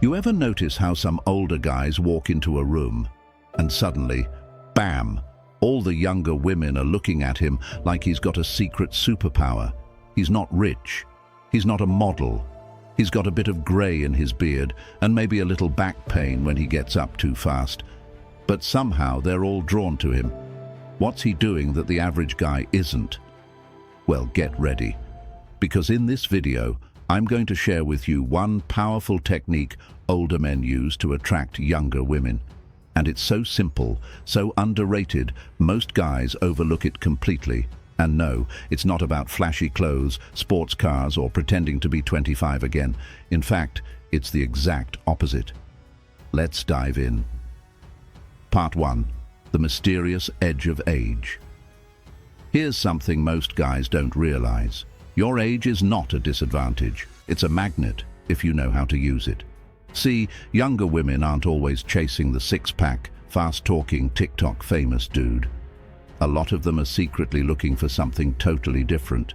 You ever notice how some older guys walk into a room and suddenly, bam, all the younger women are looking at him like he's got a secret superpower? He's not rich. He's not a model. He's got a bit of grey in his beard and maybe a little back pain when he gets up too fast. But somehow they're all drawn to him. What's he doing that the average guy isn't? Well, get ready, because in this video, I'm going to share with you one powerful technique older men use to attract younger women. And it's so simple, so underrated, most guys overlook it completely. And no, it's not about flashy clothes, sports cars, or pretending to be 25 again. In fact, it's the exact opposite. Let's dive in. Part 1. The mysterious edge of age. Here's something most guys don't realize. Your age is not a disadvantage. It's a magnet, if you know how to use it. See, younger women aren't always chasing the six-pack, fast-talking, TikTok-famous dude. A lot of them are secretly looking for something totally different.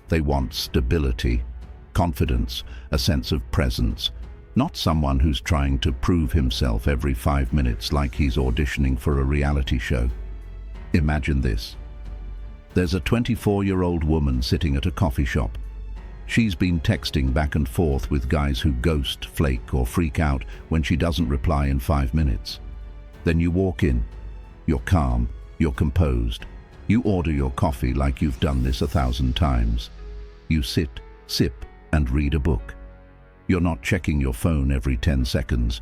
They want stability, confidence, a sense of presence, not someone who's trying to prove himself every 5 minutes like he's auditioning for a reality show. Imagine this. There's a 24-year-old woman sitting at a coffee shop. She's been texting back and forth with guys who ghost, flake, or freak out when she doesn't reply in 5 minutes. Then you walk in. You're calm. You're composed. You order your coffee like you've done this 1,000 times. You sit, sip, and read a book. You're not checking your phone every 10 seconds.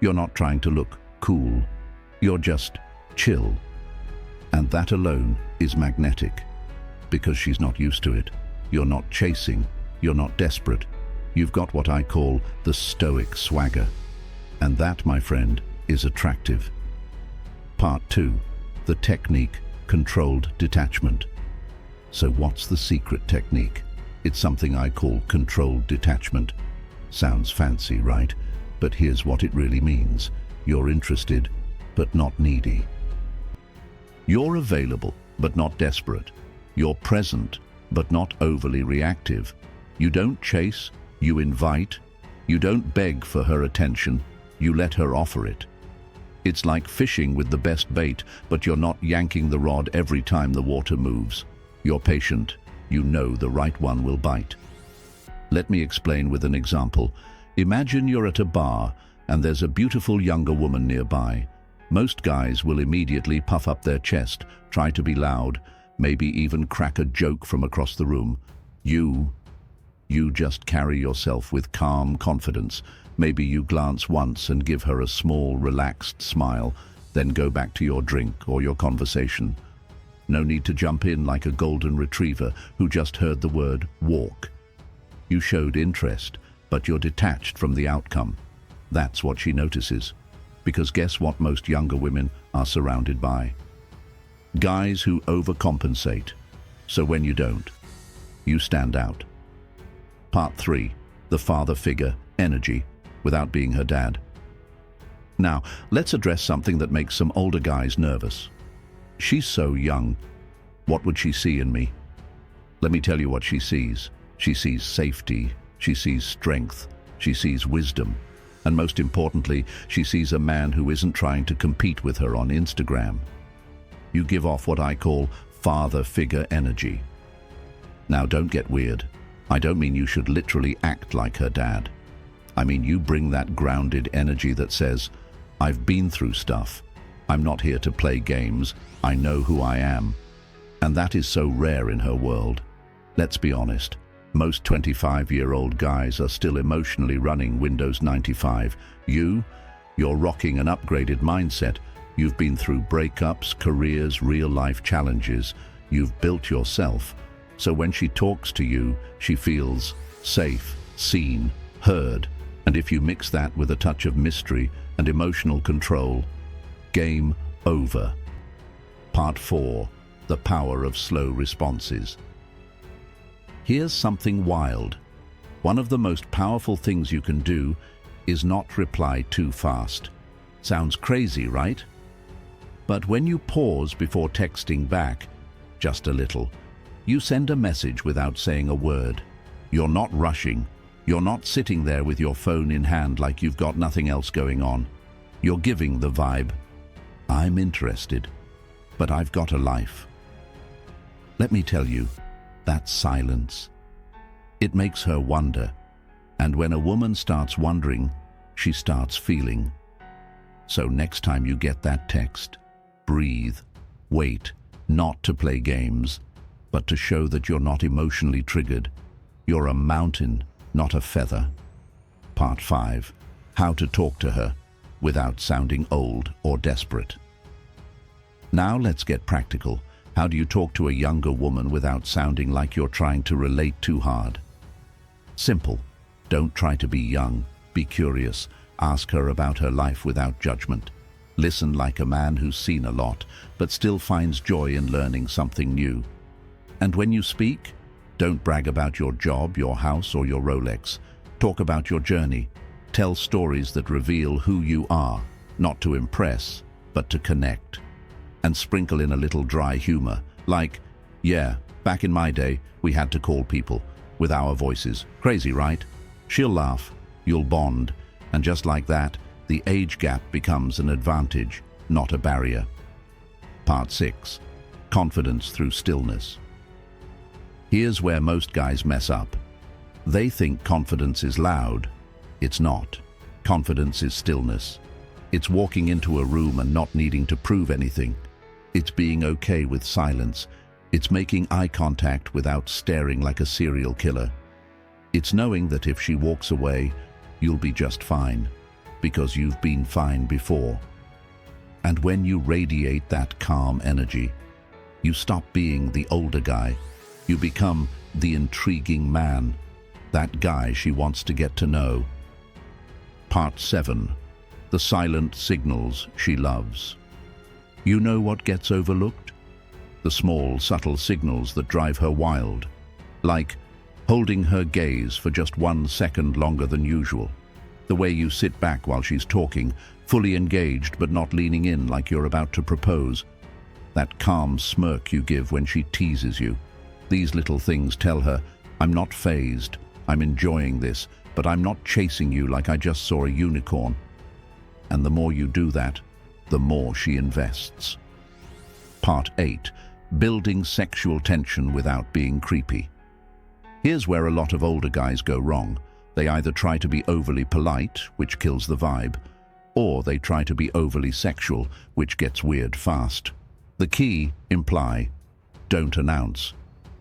You're not trying to look cool. You're just chill. And that alone is magnetic, because she's not used to it. You're not chasing. You're not desperate. You've got what I call the stoic swagger. And that, my friend, is attractive. Part 2. The technique, controlled detachment. So what's the secret technique? It's something I call controlled detachment. Sounds fancy, right? But here's what it really means. You're interested, but not needy. You're available, but not desperate. You're present, but not overly reactive. You don't chase, you invite. You don't beg for her attention, you let her offer it. It's like fishing with the best bait, but you're not yanking the rod every time the water moves. You're patient. You know the right one will bite. Let me explain with an example. Imagine you're at a bar and there's a beautiful younger woman nearby. Most guys will immediately puff up their chest, try to be loud, maybe even crack a joke from across the room. You just carry yourself with calm confidence. Maybe you glance once and give her a small, relaxed smile, then go back to your drink or your conversation. No need to jump in like a golden retriever who just heard the word walk. You showed interest, but you're detached from the outcome. That's what she notices. Because guess what most younger women are surrounded by? Guys who overcompensate. So when you don't, you stand out. Part 3. The father figure, energy, without being her dad. Now, let's address something that makes some older guys nervous. She's so young. What would she see in me? Let me tell you what she sees. She sees safety. She sees strength. She sees wisdom. And most importantly, she sees a man who isn't trying to compete with her on Instagram. You give off what I call father figure energy. Now, don't get weird. I don't mean you should literally act like her dad. I mean you bring that grounded energy that says, I've been through stuff. I'm not here to play games. I know who I am. And that is so rare in her world. Let's be honest. Most 25-year-old guys are still emotionally running Windows 95. You're rocking an upgraded mindset. You've been through breakups, careers, real-life challenges. You've built yourself. So when she talks to you, she feels safe, seen, heard. And if you mix that with a touch of mystery and emotional control, game over. Part 4. The power of slow responses. Here's something wild. One of the most powerful things you can do is not reply too fast. Sounds crazy, right? But when you pause before texting back, just a little, you send a message without saying a word. You're not rushing. You're not sitting there with your phone in hand like you've got nothing else going on. You're giving the vibe, I'm interested, but I've got a life. Let me tell you, that's silence. It makes her wonder, and when a woman starts wondering, she starts feeling. So next time you get that text, breathe, wait, not to play games, but to show that you're not emotionally triggered. You're a mountain, not a feather. Part 5. How to talk to her without sounding old or desperate. Now let's get practical. How do you talk to a younger woman without sounding like you're trying to relate too hard? Simple. Don't try to be young. Be curious. Ask her about her life without judgment. Listen like a man who's seen a lot, but still finds joy in learning something new. And when you speak, don't brag about your job, your house, or your Rolex. Talk about your journey. Tell stories that reveal who you are, not to impress, but to connect. And sprinkle in a little dry humor, like, yeah, back in my day, we had to call people with our voices. Crazy, right? She'll laugh, you'll bond, and just like that, the age gap becomes an advantage, not a barrier. Part 6. Confidence through stillness. Here's where most guys mess up. They think confidence is loud. It's not. Confidence is stillness. It's walking into a room and not needing to prove anything. It's being okay with silence. It's making eye contact without staring like a serial killer. It's knowing that if she walks away, you'll be just fine, because you've been fine before. And when you radiate that calm energy, you stop being the older guy. You become the intriguing man, that guy she wants to get to know. Part 7. The silent signals she loves. You know what gets overlooked? The small, subtle signals that drive her wild, like holding her gaze for just 1 second longer than usual. The way you sit back while she's talking, fully engaged but not leaning in like you're about to propose. That calm smirk you give when she teases you. These little things tell her, I'm not fazed, I'm enjoying this, but I'm not chasing you like I just saw a unicorn. And the more you do that, the more she invests. Part 8. Building sexual tension without being creepy. Here's where a lot of older guys go wrong. They either try to be overly polite, which kills the vibe, or they try to be overly sexual, which gets weird fast. The key, imply, don't announce.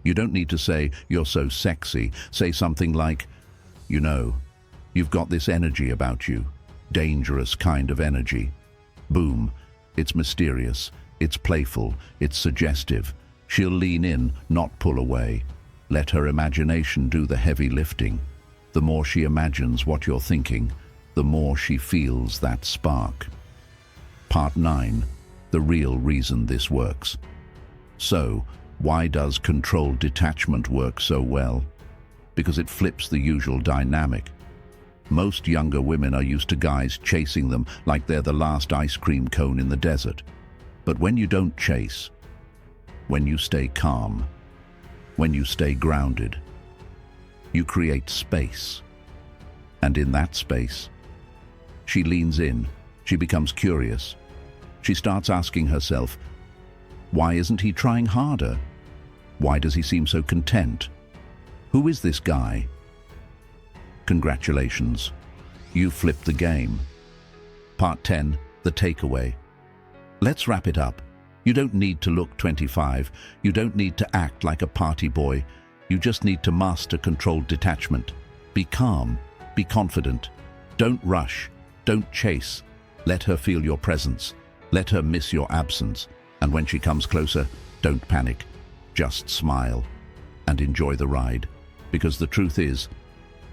You don't need to say, you're so sexy. Say something like, you know, you've got this energy about you. Dangerous kind of energy. Boom. It's mysterious. It's playful. It's suggestive. She'll lean in, not pull away. Let her imagination do the heavy lifting. The more she imagines what you're thinking, the more she feels that spark. Part 9. The real reason this works. So, why does controlled detachment work so well? Because it flips the usual dynamic. Most younger women are used to guys chasing them like they're the last ice cream cone in the desert. But when you don't chase, when you stay calm, when you stay grounded, you create space. And in that space, she leans in, she becomes curious. She starts asking herself, why isn't he trying harder? Why does he seem so content? Who is this guy? Congratulations, you flipped the game. Part 10, the takeaway. Let's wrap it up. You don't need to look 25. You don't need to act like a party boy. You just need to master controlled detachment. Be calm, be confident. Don't rush, don't chase. Let her feel your presence. Let her miss your absence. And when she comes closer, don't panic. Just smile and enjoy the ride. Because the truth is,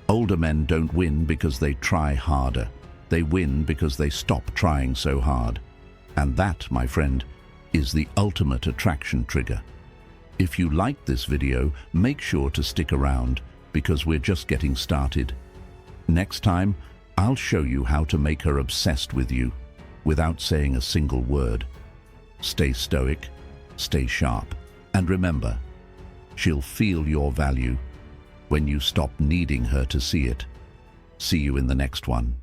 older men don't win because they try harder. They win because they stop trying so hard. And that, my friend, is the ultimate attraction trigger. If you liked this video, make sure to stick around because we're just getting started. Next time, I'll show you how to make her obsessed with you without saying a single word. Stay stoic, stay sharp, and remember, she'll feel your value when you stop needing her to see it. See you in the next one.